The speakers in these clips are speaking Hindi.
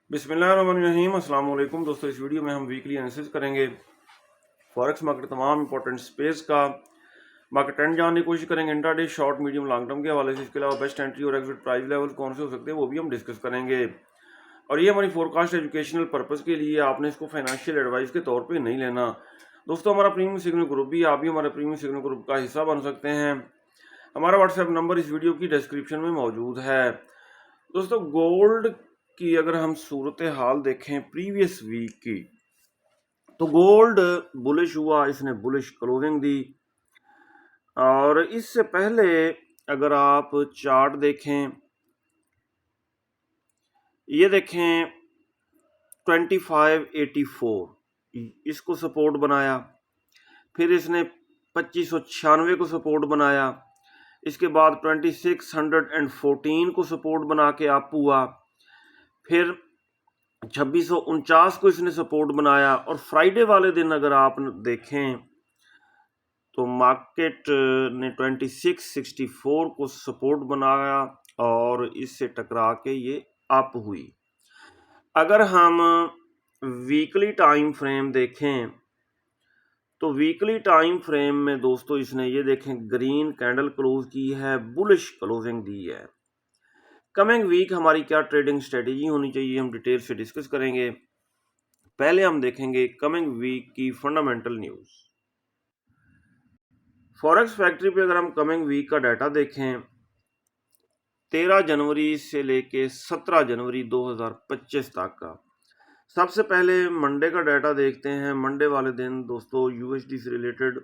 बिस्मिल्लाहिर्रहमानिर्रहीम। अस्सलाम वालेकुम दोस्तों, इस वीडियो में हम वीकली एनालिसिस करेंगे फॉरेक्स मार्केट तमाम इंपॉर्टेंट स्पेस का मार्केट ट्रेंड जानने की कोशिश करेंगे intraday short medium long term के हवाले से। इसके अलावा बेस्ट एंट्री और एग्जिट प्राइस लेवल कौन से हो सकते हैं वो भी हम डिस्कस करेंगे। और ये हमारी फोरकास्ट एजुकेशनल पर्पज़ के लिए, आपने इसको फाइनेंशियल एडवाइस के तौर पर नहीं लेना। दोस्तों, हमारा प्रीमियम सिग्नल ग्रुप भी, आप भी हमारे प्रीमियम सिग्नल ग्रुप का हिस्सा बन सकते हैं। हमारा व्हाट्सएप नंबर इस वीडियो की डिस्क्रिप्शन में मौजूद है। दोस्तों, गोल्ड की अगर हम सूरत हाल देखें प्रीवियस वीक की, तो गोल्ड बुलिश हुआ, इसने बुलिश क्लोजिंग दी। और इससे पहले अगर आप चार्ट देखें, ये देखें 2584 इसको सपोर्ट बनाया, फिर इसने 2596 को सपोर्ट बनाया, इसके बाद 2614 को सपोर्ट बना के अप हुआ, फिर 2649 को इसने सपोर्ट बनाया। और फ्राइडे वाले दिन अगर आप देखें तो मार्केट ने 2664 को सपोर्ट बनाया और इससे टकरा के ये अप हुई। अगर हम वीकली टाइम फ्रेम देखें तो वीकली टाइम फ्रेम में दोस्तों इसने ये देखें ग्रीन कैंडल क्लोज की है, बुलिश क्लोजिंग दी है। कमिंग वीक हमारी क्या ट्रेडिंग स्ट्रेटेजी होनी चाहिए, हम डिटेल से डिस्कस करेंगे। पहले हम देखेंगे कमिंग वीक की फंडामेंटल न्यूज़। फॉरेक्स फैक्ट्री पे अगर हम कमिंग वीक का डाटा देखें 13 जनवरी से लेके 17 जनवरी 2025 तक का, सबसे पहले मंडे का डाटा देखते हैं। मंडे वाले दिन दोस्तों यूएसडी से रिलेटेड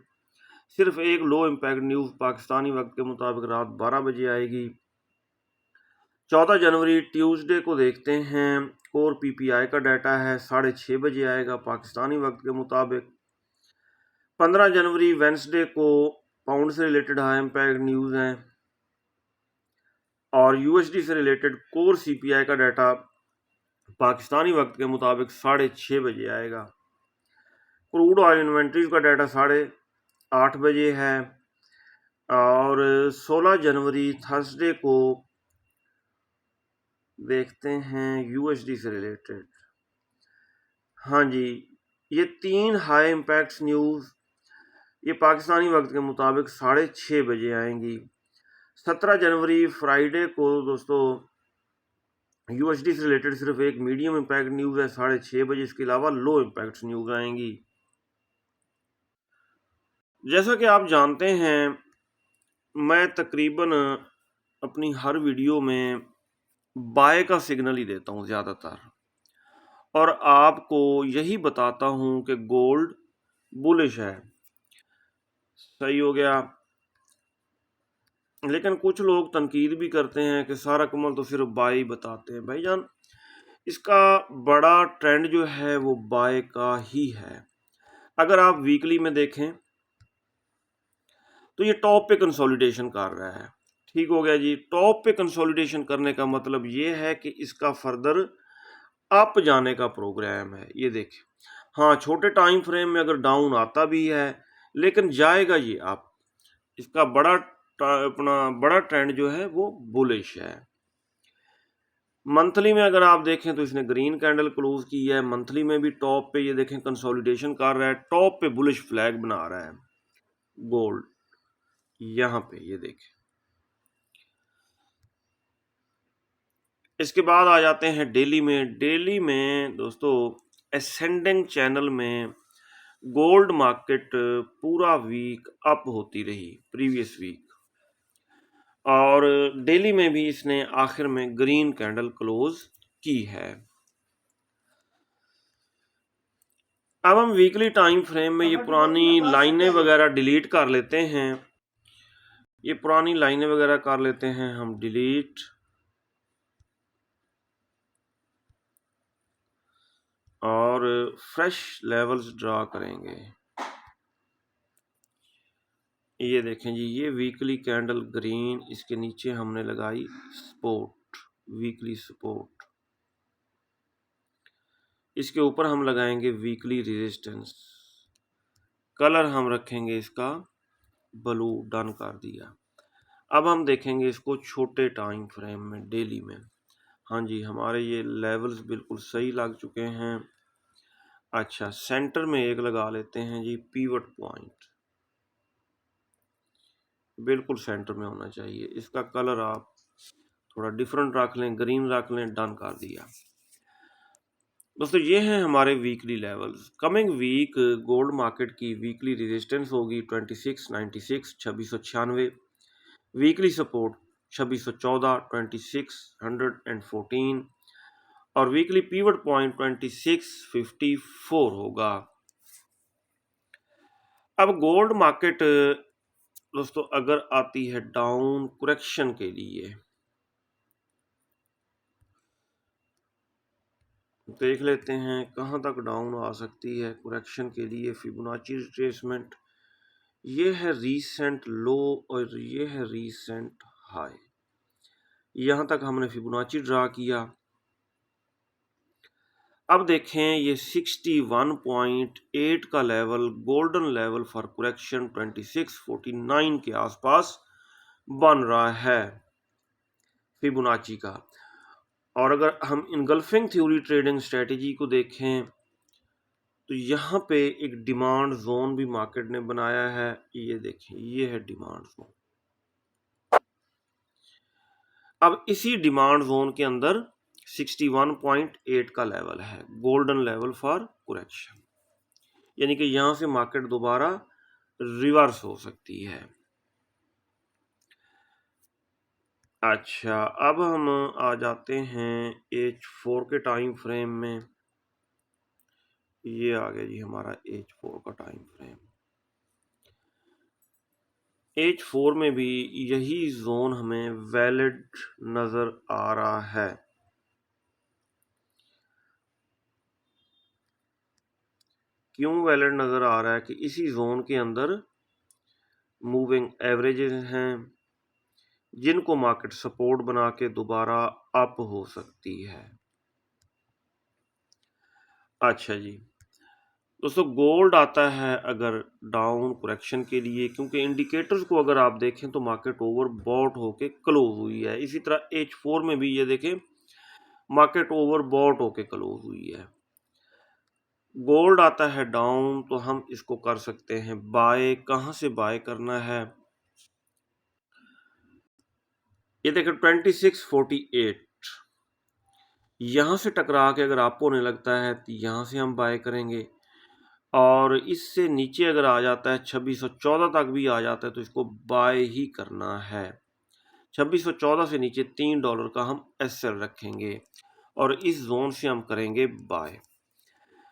सिर्फ एक लो इम्पैक्ट न्यूज़ पाकिस्तानी वक्त के मुताबिक रात 12 बजे आएगी। 14 जनवरी ट्यूसडे को देखते हैं, कोर पीपीआई का डाटा है 6:30 बजे आएगा पाकिस्तानी वक्त के मुताबिक। 15 जनवरी वेंसडे को पाउंड से रिलेटेड हाई इम्पैक्ट न्यूज़ हैं और यूएसडी से रिलेटेड कोर सीपीआई का डाटा पाकिस्तानी वक्त के मुताबिक 6:30 बजे आएगा। क्रूड ऑयल इन्वेंट्रीज का डाटा 8:30 बजे है। और 16 जनवरी थर्सडे को देखते हैं यूएसडी से रिलेटेड, हाँ जी, ये 3 हाई इम्पैक्ट न्यूज़ ये पाकिस्तानी वक्त के मुताबिक 6:30 बजे आएंगी। 17 जनवरी फ्राइडे को दोस्तों यूएसडी से रिलेटेड सिर्फ एक मीडियम इम्पैक्ट न्यूज़ है 6:30 बजे, इसके अलावा लो इम्पैक्ट न्यूज़ आएंगी। जैसा कि आप जानते हैं, मैं तकरीबन अपनी हर वीडियो में बाय का सिग्नल ही देता हूँ ज़्यादातर, और आपको यही बताता हूँ कि गोल्ड बुलिश है। सही हो गया। लेकिन कुछ लोग तनकीद भी करते हैं कि सारा कमल तो सिर्फ बाय बताते हैं। भाईजान, इसका बड़ा ट्रेंड जो है वो बाय का ही है। अगर आप वीकली में देखें तो ये टॉप पे कंसोलिडेशन कर रहा है। ठीक हो गया जी। टॉप पे कंसोलिडेशन करने का मतलब ये है कि इसका फर्दर अप जाने का प्रोग्राम है। ये देखें, हाँ, छोटे टाइम फ्रेम में अगर डाउन आता भी है लेकिन जाएगा ये अप। इसका बड़ा ट्रेंड जो है वो बुलिश है। मंथली में अगर आप देखें तो इसने ग्रीन कैंडल क्लोज की है। मंथली में भी टॉप पे ये देखें कंसोलिडेशन कर रहा है, टॉप पे बुलिश फ्लैग बना रहा है गोल्ड। यहां पे ये देखें। इसके बाद आ जाते हैं डेली में। डेली में दोस्तों असेंडिंग चैनल में गोल्ड मार्केट पूरा वीक अप होती रही प्रीवियस वीक, और डेली में भी इसने आखिर में ग्रीन कैंडल क्लोज की है। अब हम वीकली टाइम फ्रेम में ये पुरानी लाइनें वगैरह डिलीट कर लेते हैं। ये पुरानी लाइनें वगैरह कर लेते हैं हम डिलीट, और फ्रेश लेवल्स ड्रा करेंगे। ये देखें जी, ये वीकली कैंडल ग्रीन, इसके नीचे हमने लगाई सपोर्ट, वीकली सपोर्ट। इसके ऊपर हम लगाएंगे वीकली रेजिस्टेंस। कलर हम रखेंगे इसका ब्लू, डन कर दिया। अब हम देखेंगे इसको छोटे टाइम फ्रेम में डेली में। हाँ जी, हमारे ये लेवल्स बिल्कुल सही लग चुके हैं। अच्छा, सेंटर में एक लगा लेते हैं जी पिवट पॉइंट, बिल्कुल सेंटर में होना चाहिए। इसका कलर आप थोड़ा डिफरेंट रख लें, ग्रीन रख लें, डन कर दिया। दोस्तों ये हैं हमारे weekly levels. Coming week gold market की वीकली रेजिस्टेंस होगी 2696 2696, वीकली सपोर्ट 2614 2614 और वीकली पीवट पॉइंट 2654 होगा। अब गोल्ड मार्केट दोस्तों अगर आती है डाउन करेक्शन के लिए, देख लेते हैं कहां तक डाउन आ सकती है करेक्शन के लिए। फिबोनाची रिट्रेसमेंट, ये है रीसेंट लो और ये है रीसेंट हाई, यहां तक हमने फिबोनाची ड्रा किया। अब देखें ये 61.8 का level, golden level for correction 2649 के आसपास बन रहा है फिबोनाची का। और अगर हम इनगल्फिंग थ्योरी ट्रेडिंग स्ट्रेटेजी को देखें तो यहाँ पे एक डिमांड जोन भी मार्केट ने बनाया है। ये देखें, ये है डिमांड जोन। अब इसी डिमांड जोन के अंदर 61.8 का लेवल है, गोल्डन लेवल फॉर करेक्शन, यानी कि यहां से मार्केट दोबारा रिवर्स हो सकती है। अच्छा, अब हम आ जाते हैं H4 के टाइम फ्रेम में। ये आ गया जी हमारा H4 का टाइम फ्रेम। H4 में भी यही जोन हमें वैलिड नजर आ रहा है। क्यों वैलिड नजर आ रहा है कि इसी जोन के अंदर मूविंग एवरेजेस हैं जिनको मार्केट सपोर्ट बना के दोबारा अप हो सकती है। अच्छा जी दोस्तों, गोल्ड आता है अगर डाउन करेक्शन के लिए, क्योंकि इंडिकेटर्स को अगर आप देखें तो मार्केट ओवर बॉट होके क्लोज हुई है। इसी तरह H4 में भी ये देखें मार्केट ओवर बॉट होके क्लोज हुई है। गोल्ड आता है डाउन तो हम इसको कर सकते हैं बाय। कहां से बाय करना है, ये देखें 2648, यहां से टकरा के अगर अप होने लगता है तो यहां से हम बाय करेंगे। और इससे नीचे अगर आ जाता है 2614 तक भी आ जाता है तो इसको बाय ही करना है। 2614 से नीचे $3 का हम एसएल रखेंगे और इस जोन से हम करेंगे बाय।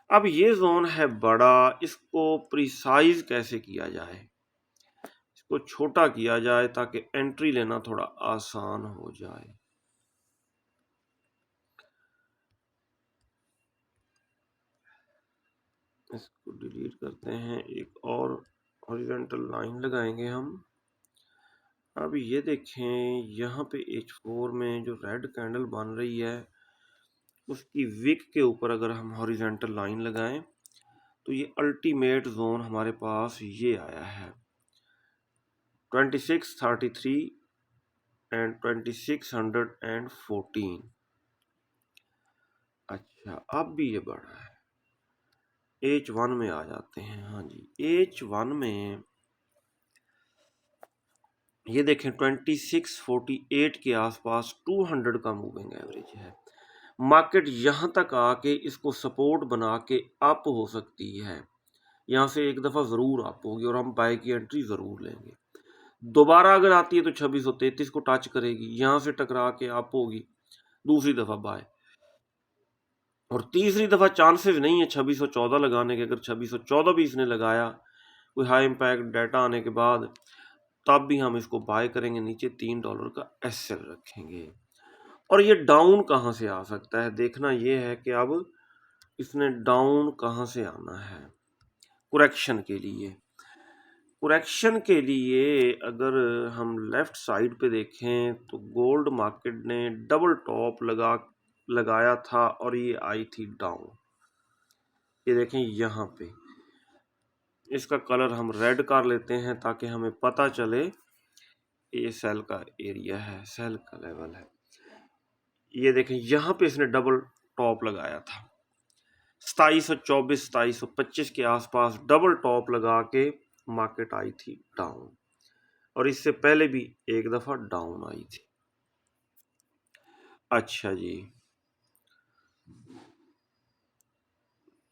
अब ये जोन है बड़ा, इसको प्रिसाइज कैसे किया जाए, इसको छोटा किया जाए ताकि एंट्री लेना थोड़ा आसान हो जाए। इसको डिलीट करते हैं, एक और हॉरिजॉन्टल लाइन लगाएंगे हम। अब ये देखें यहाँ पे H4 में जो रेड कैंडल बन रही है उसकी विक के ऊपर अगर हम हॉरिजॉन्टल लाइन लगाएं तो ये अल्टीमेट जोन हमारे पास ये आया है 2633 एंड 2614। अच्छा, अब भी ये बढ़ा है। H1 में आ जाते हैं। हाँ जी, H1 में ये देखें 2648 के आसपास 200 का मूविंग एवरेज है। मार्केट यहाँ तक आके इसको सपोर्ट बना के अप हो सकती है, यहाँ से एक दफ़ा ज़रूर अप होगी और हम बाय की एंट्री ज़रूर लेंगे। दोबारा अगर आती है तो 2633 को टच करेगी, यहाँ से टकरा के अप होगी, दूसरी दफ़ा बाय। और तीसरी दफ़ा चांसेस नहीं है 2614 लगाने के। अगर 2614 भी इसने लगाया कोई हाई इम्पैक्ट डाटा आने के बाद, तब भी हम इसको बाय करेंगे, नीचे $3 का एसएल रखेंगे। और ये डाउन कहाँ से आ सकता है, देखना ये है कि अब इसने डाउन कहाँ से आना है करेक्शन के लिए। करेक्शन के लिए अगर हम लेफ्ट साइड पे देखें तो गोल्ड मार्केट ने डबल टॉप लगाया था और ये आई थी डाउन। ये देखें यहाँ पे, इसका कलर हम रेड कर लेते हैं ताकि हमें पता चले ये सेल का एरिया है, सेल का लेवल है। ये देखें यहाँ पे इसने डबल टॉप लगाया था 2724 2725 के आसपास डबल टॉप लगा के मार्केट आई थी डाउन, और इससे पहले भी एक दफा डाउन आई थी। अच्छा जी,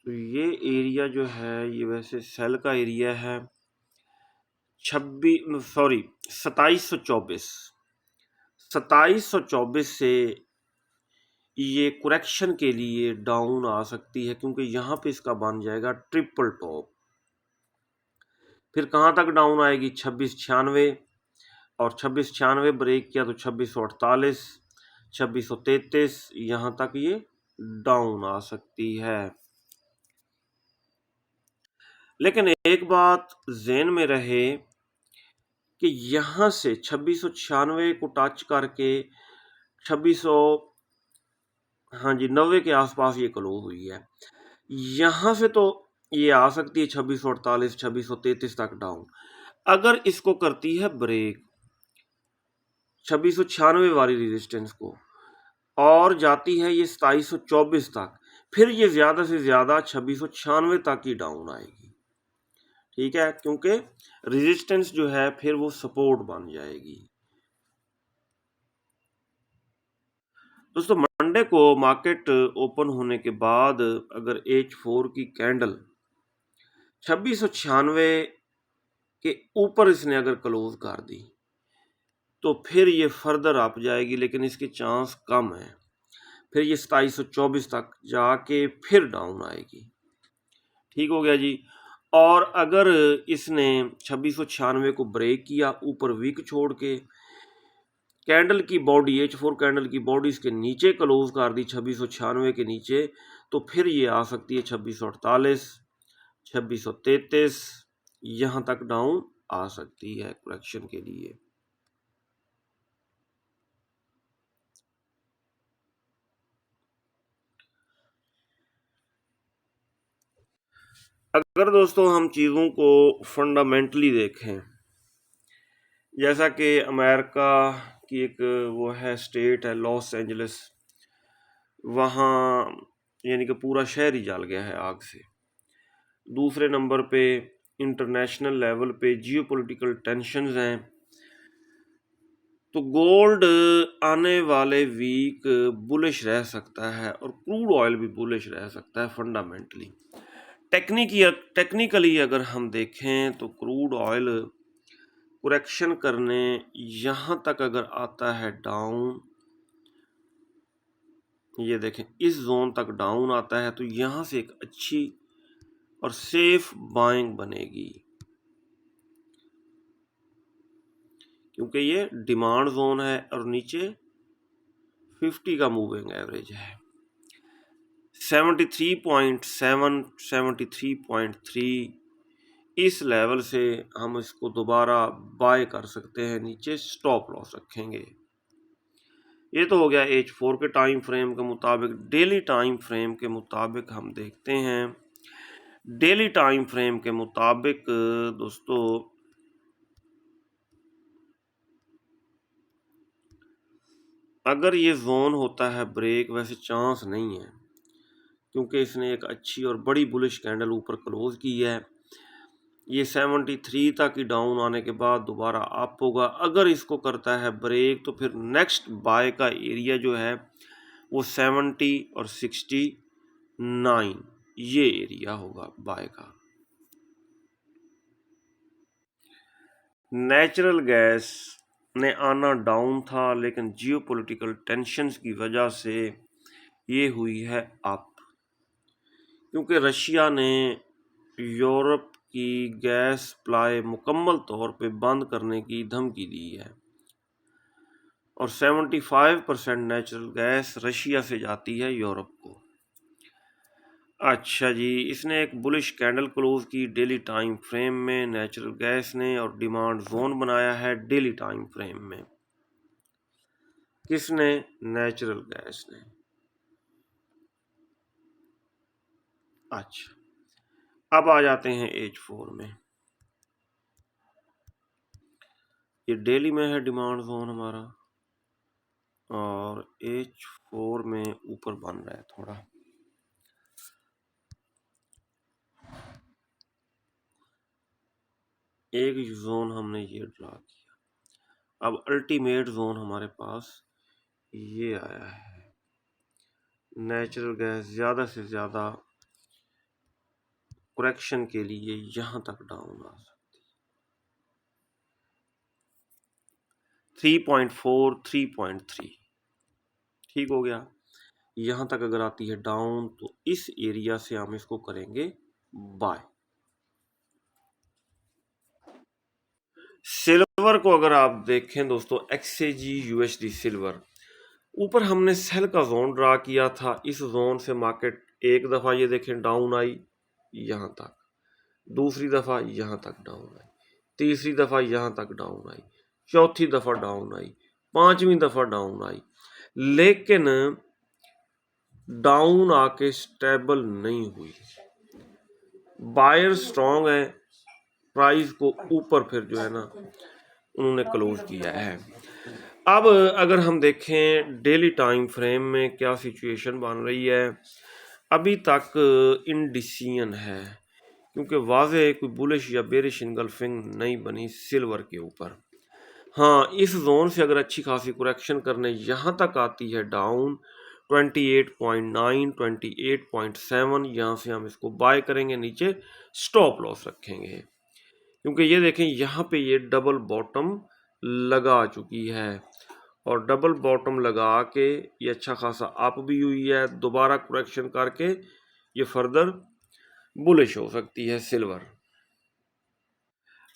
तो ये एरिया जो है ये वैसे सेल का एरिया है 2724 से ये करेक्शन के लिए डाउन आ सकती है, क्योंकि यहाँ पे इसका बन जाएगा ट्रिपल टॉप। फिर कहाँ तक डाउन आएगी 2696, और 2696 ब्रेक किया तो 2648 2633 यहाँ तक ये डाउन आ सकती है। लेकिन एक बात ज़हन में रहे कि यहाँ से 2696 को टच करके 2600 हाँ जी 90 के आसपास ये क्लोज हुई है। यहाँ से तो ये आ सकती है 2648 2633 तक डाउन। अगर इसको करती है ब्रेक 2696 वाली रेजिस्टेंस को और जाती है ये 2724 तक, फिर ये ज़्यादा से ज़्यादा 2696 तक ही डाउन आएगी। ठीक है, क्योंकि रेजिस्टेंस जो है फिर वो सपोर्ट बन जाएगी। दोस्तों मंडे को मार्केट ओपन होने के बाद अगर H4 की कैंडल 2696 के ऊपर इसने अगर क्लोज कर दी तो फिर ये फर्दर अप जाएगी, लेकिन इसके चांस कम है। फिर ये 2724 तक जाके फिर डाउन आएगी। ठीक हो गया जी। और अगर इसने 2696 को ब्रेक किया ऊपर वीक छोड़ के, कैंडल की बॉडी H4 कैंडल की बॉडी इसके नीचे क्लोज कर दी 2696 के नीचे, तो फिर ये आ सकती है 2648 2633 यहाँ तक डाउन आ सकती है करेक्शन के लिए। अगर दोस्तों हम चीज़ों को फंडामेंटली देखें, जैसा कि अमेरिका की एक वो है स्टेट है लॉस एंजलिस, वहाँ यानी कि पूरा शहर ही जल गया है आग से। दूसरे नंबर पे इंटरनेशनल लेवल पे जियोपॉलिटिकल टेंशन्स हैं। तो गोल्ड आने वाले वीक बुलिश रह सकता है और क्रूड ऑयल भी बुलिश रह सकता है फंडामेंटली। टेक्निकली अगर हम देखें तो क्रूड ऑयल करेक्शन करने यहाँ तक अगर आता है डाउन, ये देखें इस जोन तक डाउन आता है, तो यहाँ से एक अच्छी और सेफ बाइंग बनेगी, क्योंकि ये डिमांड जोन है और नीचे 50 का मूविंग एवरेज है। 73.7 73.3 इस लेवल से हम इसको दोबारा बाय कर सकते हैं, नीचे स्टॉप लॉस रखेंगे। ये तो हो गया H4 के टाइम फ्रेम के मुताबिक। डेली टाइम फ्रेम के मुताबिक हम देखते हैं। डेली टाइम फ्रेम के मुताबिक दोस्तों अगर ये जोन होता है ब्रेक, वैसे चांस नहीं है क्योंकि इसने एक अच्छी और बड़ी बुलिश कैंडल ऊपर क्लोज की है। ये 73 तक ही डाउन आने के बाद दोबारा अप होगा। अगर इसको करता है ब्रेक तो फिर नेक्स्ट बाय का एरिया जो है वो 70 और 69 ये एरिया होगा बाय का। नेचुरल गैस ने आना डाउन था, लेकिन जियोपॉलिटिकल टेंशन्स की वजह से ये हुई है अप, क्योंकि रशिया ने यूरोप की गैस सप्लाई मुकम्मल तौर पे बंद करने की धमकी दी है और 75% नेचुरल गैस रशिया से जाती है यूरोप को। अच्छा जी, इसने एक बुलिश कैंडल क्लोज की डेली टाइम फ्रेम में नेचुरल गैस ने, और डिमांड जोन बनाया है डेली टाइम फ्रेम में। किसने? नेचुरल गैस ने। अच्छा, अब आ जाते हैं H4 में। ये डेली में है डिमांड जोन हमारा, और H4 में ऊपर बन रहा है थोड़ा। एक जोन हमने ये ड्रा किया। अब अल्टीमेट जोन हमारे पास ये आया है। नेचुरल गैस ज़्यादा से ज़्यादा करेक्शन के लिए यहाँ तक डाउन आ सकती है 3.4 3.3। ठीक हो गया। यहाँ तक अगर आती है डाउन तो इस एरिया से हम इसको करेंगे बाय। सिल्वर को अगर आप देखें दोस्तों, XAG USD सिल्वर, ऊपर हमने सेल का जोन ड्रा किया था। इस जोन से मार्केट एक दफ़ा ये देखें डाउन आई यहाँ तक, दूसरी दफ़ा यहाँ तक डाउन आई, तीसरी दफ़ा यहाँ तक डाउन आई, चौथी दफ़ा डाउन आई, पांचवी दफ़ा डाउन आई, लेकिन डाउन आके स्टेबल नहीं हुई। बायर स्ट्रॉन्ग है, प्राइस को ऊपर फिर जो है ना उन्होंने क्लोज किया है। अब अगर हम देखें डेली टाइम फ्रेम में क्या सिचुएशन बन रही है, अभी तक इंडिसीजन है, क्योंकि वाज़े कोई बुलिश या बेरिश इनगल्फिंग नहीं बनी सिल्वर के ऊपर। हाँ, इस जोन से अगर अच्छी खासी करेक्शन करने यहाँ तक आती है डाउन 28.9 28.7, यहाँ से हम इसको बाय करेंगे, नीचे स्टॉप लॉस रखेंगे, क्योंकि ये देखें यहाँ पे ये डबल बॉटम लगा चुकी है और डबल बॉटम लगा के ये अच्छा खासा अप भी हुई है। दोबारा करेक्शन करके ये फर्दर बुलिश हो सकती है सिल्वर।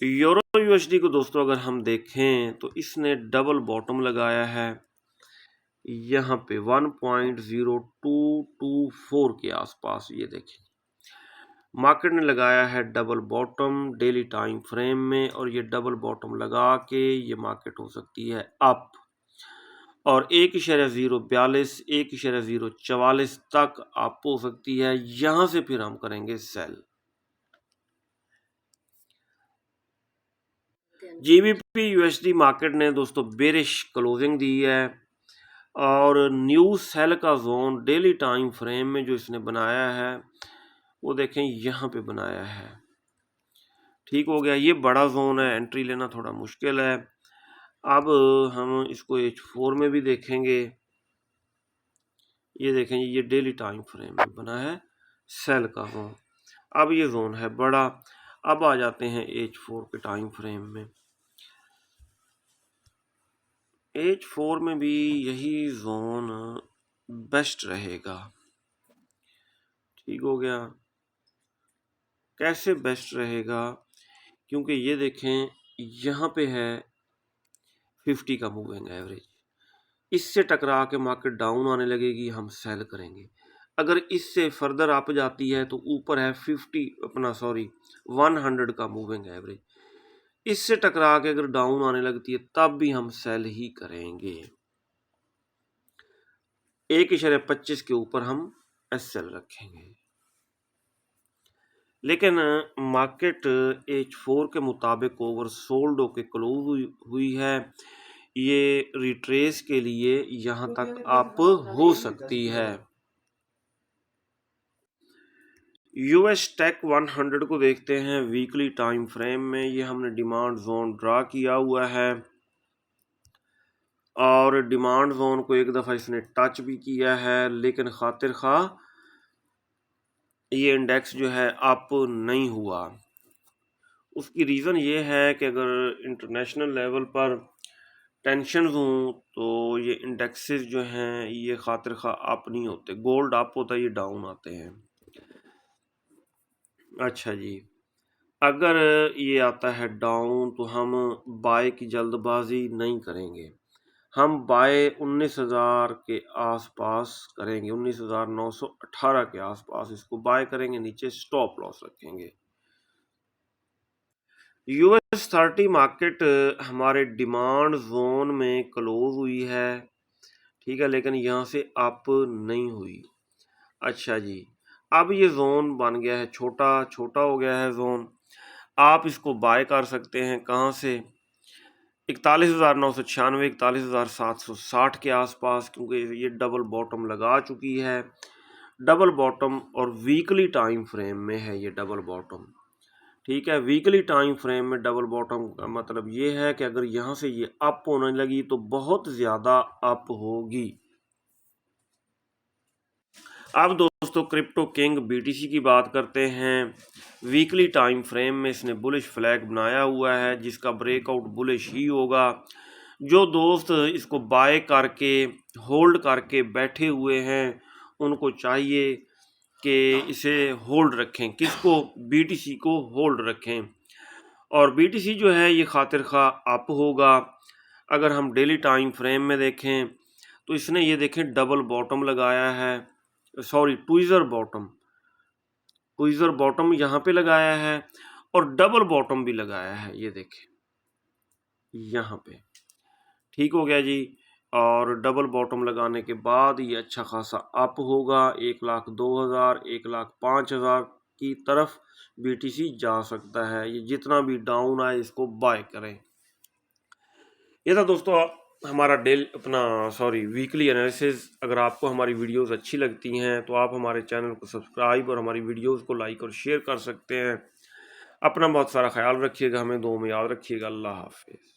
यूरो यूएसडी को दोस्तों अगर हम देखें तो इसने डबल बॉटम लगाया है यहाँ पे 1.0224 के आसपास। ये देखें मार्केट ने लगाया है double bottom daily time frame में, और ये डबल बॉटम लगा के ये मार्केट हो सकती है अप, और 1.042 1.044 तक अप हो सकती है। यहाँ से फिर हम करेंगे सेल। GBP USD मार्केट ने दोस्तों बेरिश क्लोजिंग दी है, और न्यू सेल का जोन डेली टाइम फ्रेम में जो इसने बनाया है वो देखें यहाँ पे बनाया है। ठीक हो गया, ये बड़ा जोन है, एंट्री लेना थोड़ा मुश्किल है। अब हम इसको H4 में भी देखेंगे। ये देखें ये डेली टाइम फ्रेम में बना है सेल का जोन। अब ये जोन है बड़ा। अब आ जाते हैं H4 के टाइम फ्रेम में। H4 में भी यही जोन बेस्ट रहेगा। ठीक हो गया। कैसे बेस्ट रहेगा, क्योंकि ये देखें यहाँ पे है 50 का मूविंग एवरेज, इससे टकरा के मार्केट डाउन आने लगेगी, हम सेल करेंगे। अगर इससे फर्दर अप जाती है तो ऊपर है 100 का मूविंग एवरेज, इससे टकरा के अगर डाउन आने लगती है तब भी हम सेल ही करेंगे। 1.25 के ऊपर हम SL रखेंगे। लेकिन मार्केट H4 के मुताबिक ओवर सोल्ड होके क्लोज हुई है। ये रिट्रेस के लिए यहाँ तक अप हो सकती है। US टेक 100 को देखते हैं वीकली टाइम फ्रेम में। ये हमने डिमांड जोन ड्रा किया हुआ है, और डिमांड जोन को एक दफ़ा इसने टच भी किया है, लेकिन खातिर खा ये इंडेक्स जो है अप नहीं हुआ। उसकी रीज़न ये है कि अगर इंटरनेशनल लेवल पर टेंशन हूँ तो ये इंडेक्सेस जो हैं ये खातिर खा अप नहीं होते। गोल्ड अप होता है, ये डाउन आते हैं। अच्छा जी, अगर ये आता है डाउन तो हम बाय की जल्दबाजी नहीं करेंगे, हम बाय 19,000 के आसपास करेंगे, 19,918 के आसपास इसको बाय करेंगे, नीचे स्टॉप लॉस रखेंगे। US 30 मार्केट हमारे डिमांड जोन में क्लोज हुई है, ठीक है, लेकिन यहाँ से अप नहीं हुई। अच्छा जी, अब ये जोन बन गया है छोटा, छोटा हो गया है जोन। आप इसको बाय कर सकते हैं कहाँ से, 41,996, 41,760 के आसपास, क्योंकि ये डबल बॉटम लगा चुकी है। डबल बॉटम और वीकली टाइम फ्रेम में है ये डबल बॉटम, ठीक है। वीकली टाइम फ्रेम में डबल बॉटम का मतलब ये है कि अगर यहाँ से ये अप होने लगी तो बहुत ज़्यादा अप होगी। अब दोस्तों क्रिप्टो किंग BTC की बात करते हैं। वीकली टाइम फ्रेम में इसने बुलिश फ्लैग बनाया हुआ है, जिसका ब्रेकआउट बुलिश ही होगा। जो दोस्त इसको बाय करके होल्ड करके बैठे हुए हैं उनको चाहिए कि इसे होल्ड रखें। किसको? BTC को होल्ड रखें। और BTC जो है ये खातिर खा अप होगा। अगर हम डेली टाइम फ्रेम में देखें तो इसने ये देखें डबल बॉटम लगाया है, सॉरी ट्विज़र बॉटम यहाँ पे लगाया है और डबल बॉटम भी लगाया है, ये देखें यहाँ पे, ठीक हो गया जी। और डबल बॉटम लगाने के बाद ये अच्छा खासा अप होगा, 1,02,000 1,05,000 की तरफ BTC जा सकता है। ये जितना भी डाउन आए इसको बाय करें। ये था दोस्तों हमारा वीकली एनालिसिस। अगर आपको हमारी वीडियोस अच्छी लगती हैं तो आप हमारे चैनल को सब्सक्राइब और हमारी वीडियोस को लाइक और शेयर कर सकते हैं। अपना बहुत सारा ख्याल रखिएगा, हमें दुआ में याद रखिएगा। अल्लाह हाफिज़।